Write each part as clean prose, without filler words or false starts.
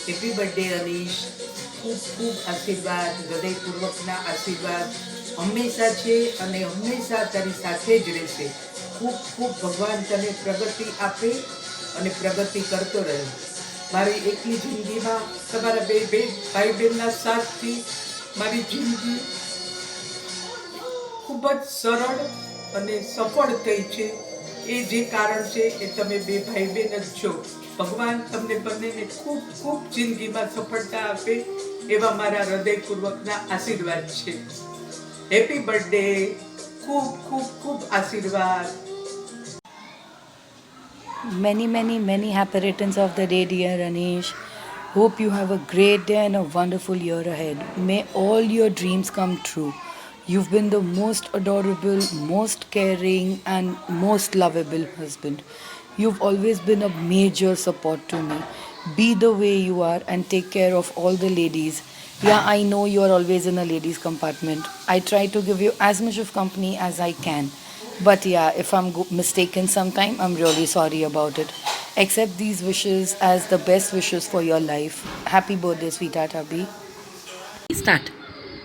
Happy birthday Anish. ખૂબ ખૂબ આશીર્વાદ, હૃદયપૂર્વકના આશીર્વાદ હંમેશા છે અને હંમેશા તારી સાથે જ રહેશે. ખૂબ ખૂબ ભગવાન તને પ્રગતિ આપે અને પ્રગતિ કરતો રહે. મારી એકલી જિંદગીમાં તમારા બે ભાઈ બહેનના સાથથી મારી જિંદગી ખૂબ જ સરળ અને સફળ થઈ છે. એ જે કારણ છે એ તમે બે ભાઈ બહેન જ છો. ભગવાન તમને બંનેને ખૂબ ખૂબ જિંદગીમાં સફળતા આપે એવા મારા હૃદયપૂર્વકના આશીર્વાદ છે. Happy birthday. ખૂબ ખૂબ ખૂબ આશીર્વાદ. Many, many, many happy returns of the day, dear Anish. Hope you have a great day and a wonderful year ahead. May all your dreams come true. You've been the most adorable, most caring, and most lovable husband. You've always been a major support to me. Be the way you are and take care of all the ladies. Yeah, I know you're always in a ladies' compartment. I try to give you as much of company as I can. But yeah, if I'm mistaken sometime, I'm really sorry about it. Accept these wishes as the best wishes for your life. Happy birthday, sweetheart hubby. Start.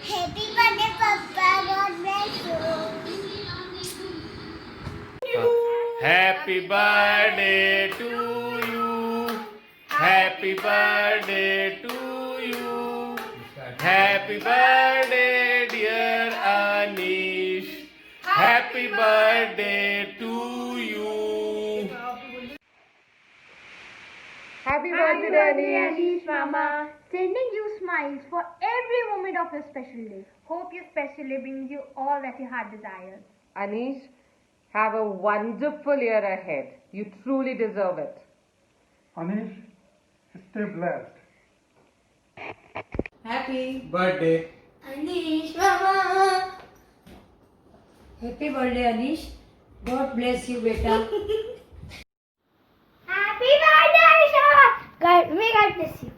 Happy birthday, Papa. God bless you. Happy birthday to you. Happy birthday to you. Happy birthday, dear Anish. Happy birthday to you. Happy birthday, Anish, Mama. Sending you smiles for every moment of your special day. Hope your special day brings you all that your heart desires. Anish, have a wonderful year ahead. You truly deserve it. Anish, stay blessed. Happy Birthday. Anish, Mama. Happy birthday, Anish. God bless you, beta. Happy birthday, Anisha. May God bless you.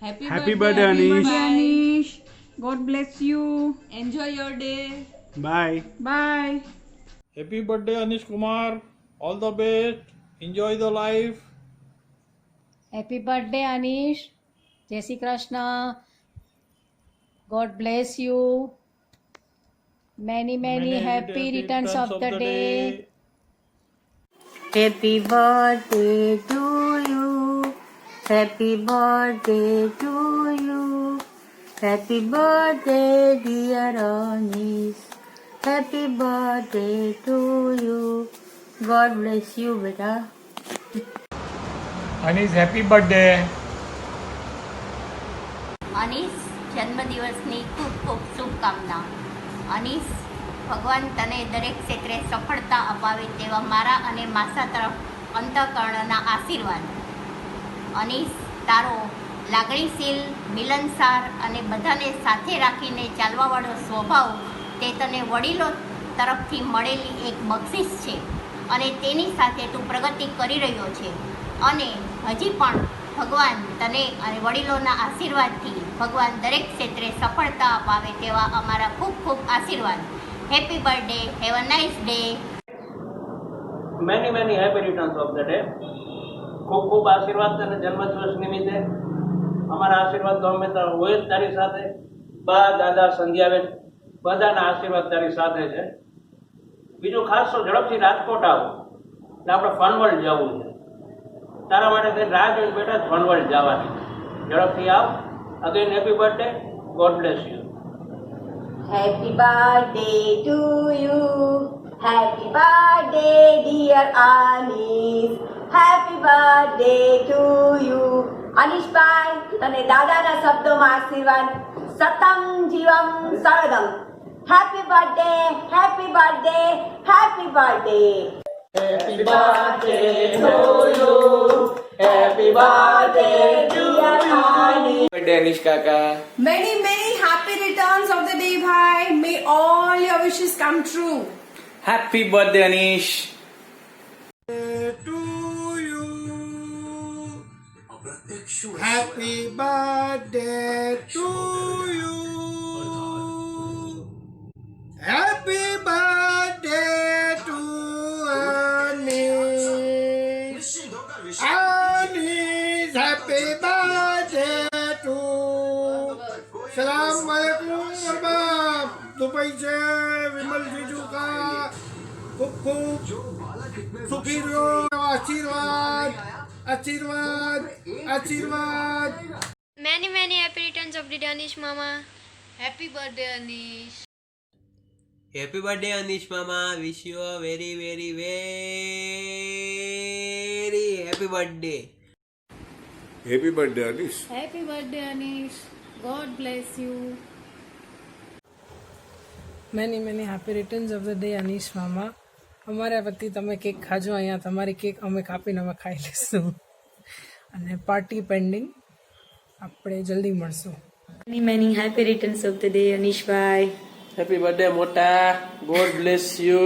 Happy birthday, Anish. Anish. God bless you. Enjoy your day. Bye. Bye. Happy birthday, Anish Kumar. All the best. Enjoy the life. Happy birthday, Anish. Jai Shri Krishna. God bless you. Many, many happy returns of the day. Happy birthday to you. Happy birthday to you. Happy birthday, dear Anish. Happy birthday to you. God bless you, beta. Anish, happy birthday. Anish જન્મદિવસની ખૂબ ખૂબ શુભકામના. અનીશ, ભગવાન તને દરેક ક્ષેત્રે સફળતા અપાવે તેવા મારા અને માસા તરફ અંતઃકરણના આશીર્વાદ. અનીશ, તારો લાગણીશીલ, મિલનસાર અને બધાને સાથે રાખીને ચાલવાવાળો સ્વભાવ તે તને વડીલો તરફથી મળેલી એક બક્ષિસ છે અને તેની સાથે તું પ્રગતિ કરી રહ્યો છે અને હજી પણ ભગવાન તને અને વડીલોના આશીર્વાદથી ભગવાન દરેક ક્ષેત્રે સફળતા અપાવે તેવા અમારા ખૂબ ખૂબ આશીર્વાદ. Happy birthday. Have a nice day. Many happy returns of the day. ખૂબ ખૂબ આશીર્વાદ તને જન્મદિવસ નિમિત્તે. અમારા આશીર્વાદ તો અમે હોય જ તારી સાથે. બા, દાદા, સંધ્યાબેન બધાના આશીર્વાદ તારી સાથે છે. બીજું ખાસ તો ઝડપથી રાજકોટ આવો એટલે આપણે ફનવર્લ્ડ જવું છે. તારા માટે તે રાહ જોઈને બેઠા ફનવર્લ્ડ જવાની. ઝડપથી આવ. Again happy birthday. God bless you. Happy birthday to you. Happy birthday, dear Anish. Happy birthday to you. અનિશભાઈ, તને દાદાના શબ્દોમાં આશીર્વાદ. સતમ જીવમ સરદમ. Happy birthday, happy birthday, happy birthday. Happy birthday to you. Happy birthday dear Anish. Birthday Anish kaka. Many, many happy returns of the day, bhai. May all your wishes come true. Happy birthday Anish. To you. Happy birthday to you. Happy birthday to Anish. Anish, happy birthday. सलाम वालेकुम Arbab Dubai से विमल जीजू का खूब खूब सुखी रहो आशीर्वाद आशीर्वाद आशीर्वाद Many, many happy returns of the day, Anish Mama. Happy birthday, Anish. Happy birthday, Anish Mama. Wish you a very, very, very happy birthday. Happy birthday Anish Happy birthday, Anish. God bless you. Many many happy returns of the day Anish મામા. અમારા વતી તમે cake ખાજો, અહીંયા તમારી cake અમે કાપીને અમે ખાઈ લઈશું. અને પાર્ટી પેન્ડિંગ, આપણે જલ્દી મળશું. Many, many happy returns of the day, Anish bhai. Happy birthday મોટા. God bless you.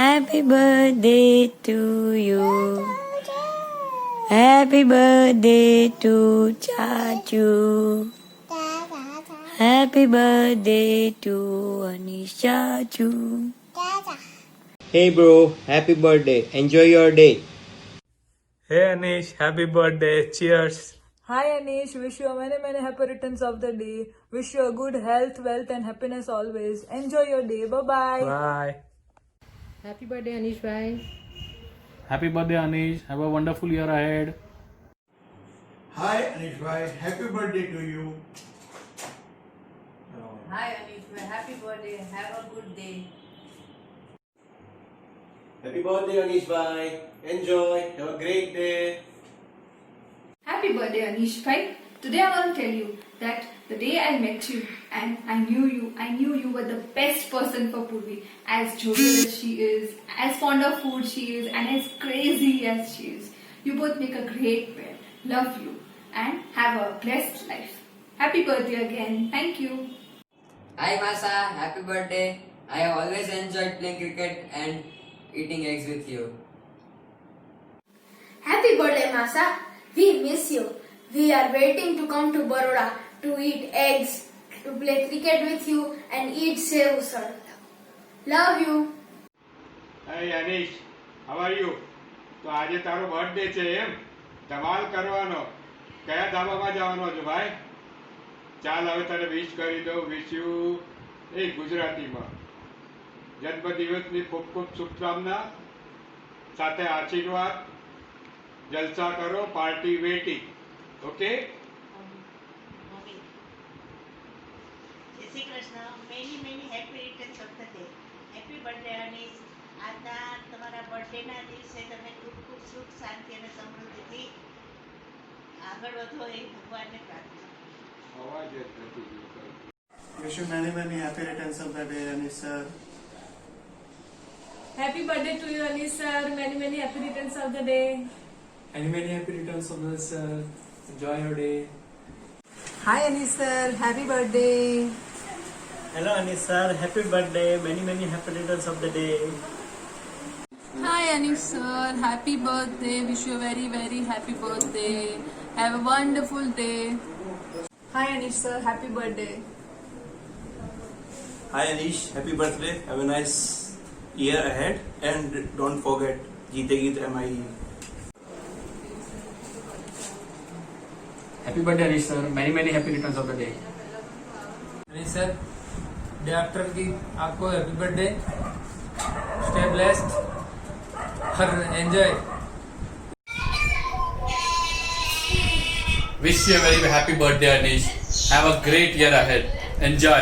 Happy birthday to you. Happy birthday to Chachu. Happy birthday to Anish Chachu. Hey bro, happy birthday. Enjoy your day. Hey Anish, happy birthday. Cheers. Hi Anish, wish you many, many happy returns of the day. Wish you a good health, wealth and happiness always. Enjoy your day. Bye-bye. Bye. Happy birthday, Anish bhai. Happy birthday, Anish. Have a wonderful year ahead. Hi Anish भाई happy birthday to you Hi Anish, happy birthday. Have a good day. Happy birthday, Anish bhai. Enjoy. Have a great day. Happy birthday, Anish bhai. Today I want to tell you that the day I met you and I knew you were the best person for Purvi. As jovial as she is, as fond of food she is, and as crazy as she is. You both make a great pair. Love you and have a blessed life. Happy birthday again. Thank you. Hi Masa, happy birthday. I have always enjoyed playing cricket and eating eggs with you. Happy birthday, Masa. We miss you. We are waiting to come to Baroda to eat eggs, to play cricket with you and eat sev usad. Love you. Hey Anish how are you તો આજે તારો birthday છે એમ ધમાલ કરવાનો કયા ધાબામાં જવાનો છો ભાઈ ચાલ હવે તને વિશ કરી દઉં વિશ યુ એ ગુજરાતીમાં જન્મદિવસની ખૂબ ખૂબ શુભકામના સાથે આશીર્વાદ જલસા કરો પાર્ટી વેટિંગ ઓકે જય Shri Krishna. Many many happy returns of the day. Happy birthday Anish. આજના તમારા બર્થડેના દિવસે તમે ખૂબ ખૂબ સુખ શાંતિ અને સમૃદ્ધિથી આગળ વધો એ ભગવાનને પ્રાર્થના. અવાજ જ નથી જોતો Wish you many, many happy returns of the day, Anish sir. Happy birthday to you, Anish sir. Many, many happy returns of the day. Many, many happy returns of the day, sir. Enjoy your day. Hi Anish sir, happy birthday. Hello, Anish sir. Happy birthday. Many, many happy returns of the day. Hi Anish sir, happy birthday. Wish you a very, very happy birthday. Have a wonderful day. Hi Anish sir, happy birthday. Hi, Anish. Happy birthday. Have a nice year ahead. And don't forget, Jeete Geet MIE. Happy birthday, Anish sir. Many, many happy returns of the day. Anish sir, day after की आपको happy birthday. Stay blessed. और enjoy. Wish you a very happy birthday, Anish. Have a great year ahead. Enjoy.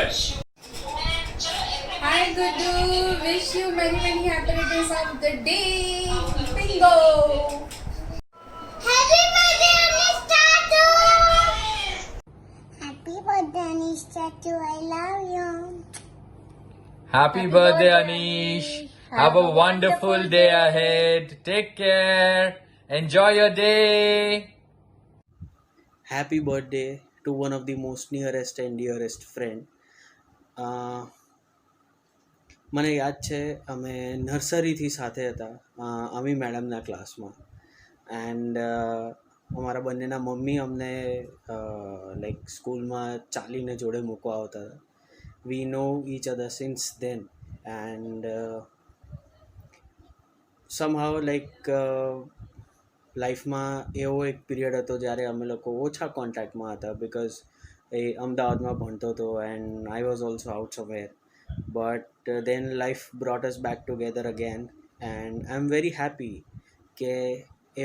Hi Gudu. Wish you many, many happy returns of the day. Bingo. Happy birthday, Anish Tatu. Happy birthday, Anish Tatu. I love you. Happy birthday, Anish. Have a wonderful day ahead. Take care. Enjoy your day. Happy birthday to one of the most nearest and dearest friend. મને યાદ છે અમે નર્સરીથી સાથે હતા અમી મેડમના ક્લાસમાં and અમારા બંનેના mummy અમને લાઈક સ્કૂલમાં ચાલીને જોડે મૂકવા આવતા હતા we know each other since then and somehow like લાઈફમાં એવો એક પીરિયડ હતો જ્યારે અમે લોકો ઓછા કોન્ટેક્ટમાં હતા બિકોઝ એ અમદાવાદમાં ભણતો હતો and I was also out somewhere but then life brought us back together again and I am very happy કે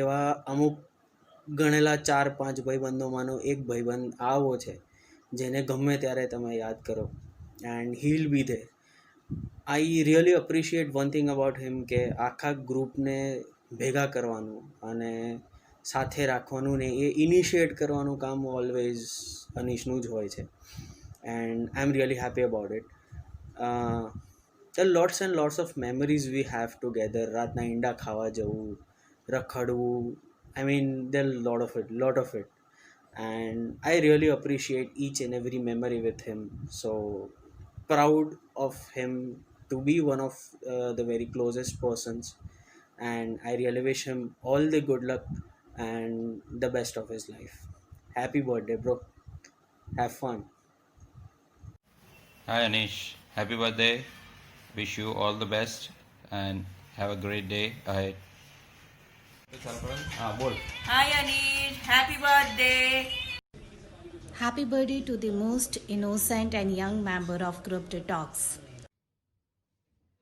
એવા અમુક ગણેલા 4-5 ભાઈબંધોમાંનો એક ભાઈબંધ આવો છે જેને ગમે ત્યારે તમે યાદ કરો and he will be there. I really appreciate one thing about him કે આખા ગ્રુપને ભેગા કરવાનું અને સાથે રાખવાનું ને એ ઇનિશિએટ કરવાનું કામ ઓલવેઝ અનીશનું જ હોય છે and I am really happy about it. Lots and lots of memories we have together. રાતના ઈંડા ખાવા જવું, રખડવું, I mean, there are lot of it, and I really appreciate each and every memory with him. So proud of him to be one of the very closest persons, and I really wish him all the good luck and the best of his life. Happy birthday, bro. Have fun. Hi Anish, happy birthday. Wish you all the best and have a great day ahead. Hi Anish, happy birthday. Happy birthday to the most innocent and young member of Group Detox.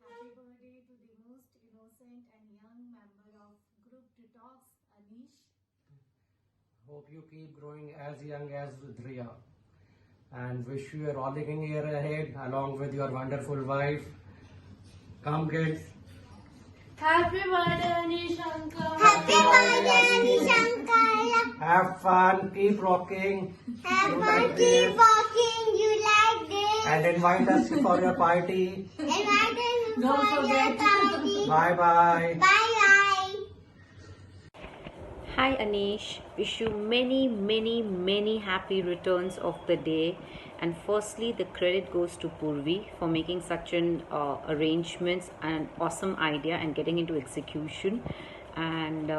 Happy birthday to the most innocent and young member of Group Detox, Anish. Hope you keep growing as young as Riya. And wish you a rollicking year ahead along with your wonderful wife. Come kids. Happy birthday, Anish Uncle. Happy birthday, Anish Uncle. Have fun, keep rocking. Have You fun, like keep this. walking. You like this. And invite us for your party. Invite us Don't for your forget. party. Bye bye. Bye bye. Hi Anish, wish you many happy returns of the day. And firstly, the credit goes to Purvi for making such an arrangements and awesome idea and getting into execution. And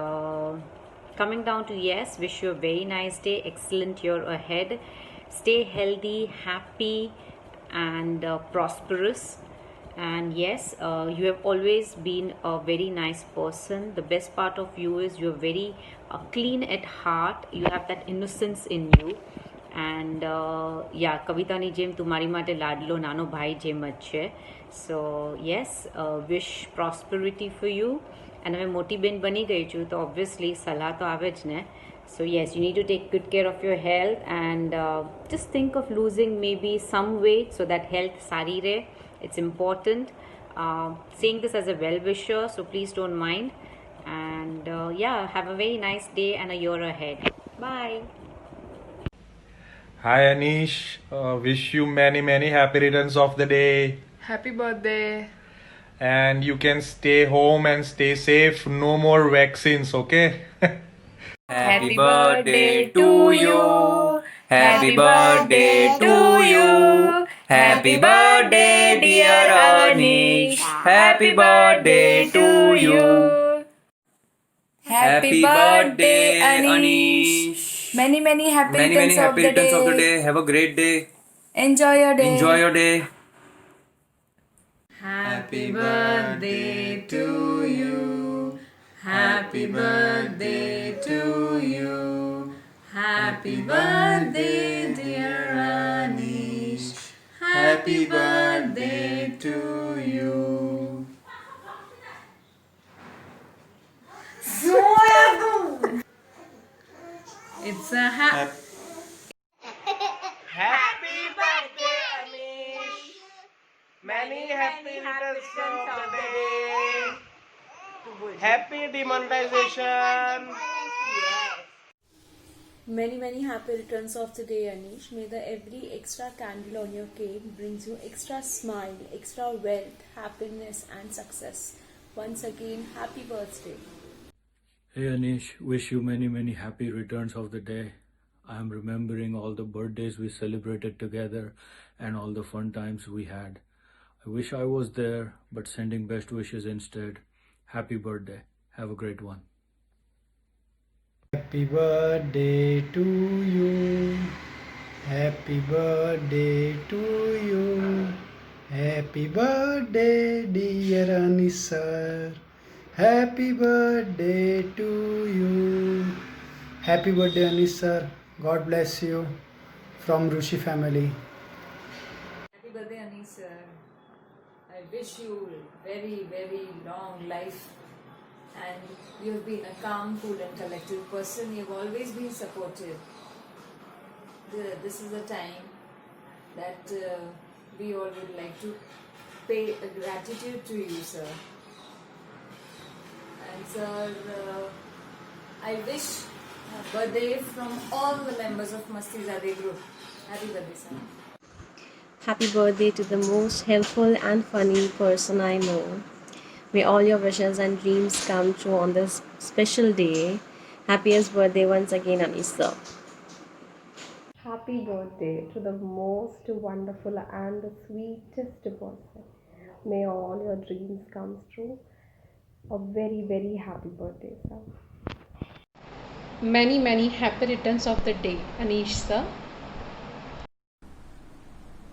coming down to yes, wish you a very nice day, excellent year ahead. Stay healthy, happy, and prosperous. And yes, you have always been a very nice person. The best part of you is you're very clean at heart. You have that innocence in you. And yeah, કવિતાની જેમ તું મારી માટે લાડલો નાનો ભાઈ જેમ જ છે. So yes, wish prosperity for you. અને હવે મોટી બેન બની ગઈ છું તો ઓબ્વિયસલી સલાહ તો આવે જ ને. સો yes, you need to take good care of your health and just think of losing maybe some weight so that health સારી રહે. It's important. Saying this as a well-wisher, so please don't mind. And yeah, have a very nice day and a year ahead. Bye. Hi Anish, wish you many happy returns of the day. Happy birthday. And you can stay home and stay safe. No more vaccines, okay? Happy birthday to you. Happy birthday to you. Happy birthday dear Anish. Happy birthday to you. Happy birthday Anish. Many happy returns of the day. Have a great day. Enjoy your day. Enjoy your day. Happy birthday to you. Happy birthday to you. Happy birthday, dear Anish. Happy birthday to you. It's a Happy birthday, Anish. Many happy returns of the day. Happy demonetization. Many happy returns of the day, Anish. May the every extra candle on your cake brings you extra smile, extra wealth, happiness and success. Once again, happy birthday. Hey Anish, wish you many happy returns of the day. I am remembering all the birthdays we celebrated together and all the fun times we had. I wish I was there, but sending best wishes instead. Happy birthday. Have a great one. Happy birthday to you. Happy birthday to you. Happy birthday, dear Anish sir. Happy birthday to you. Happy birthday, Anish sir. God bless you. From Rushi family. Happy birthday, Anish sir. I wish you very, very long life. And you've been a calm, cool and collected person. You've always been supportive. This is a time that we all would like to pay a gratitude to you, sir. And sir, I wish a birthday from all the members of Masti Zade group. Happy birthday, sir. Happy birthday to the most helpful and funny person I know. May all your wishes and dreams come true on this special day. Happiest birthday once again, Anish sir. Happy birthday to the most wonderful and the sweetest person. May all your dreams come true. A very, very happy birthday, sir. Many, many happy returns of the day, Anish sir.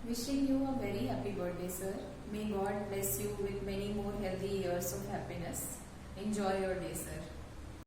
Wishing you a very happy birthday, sir. May God bless you with many more healthy years of happiness. Enjoy your day, sir.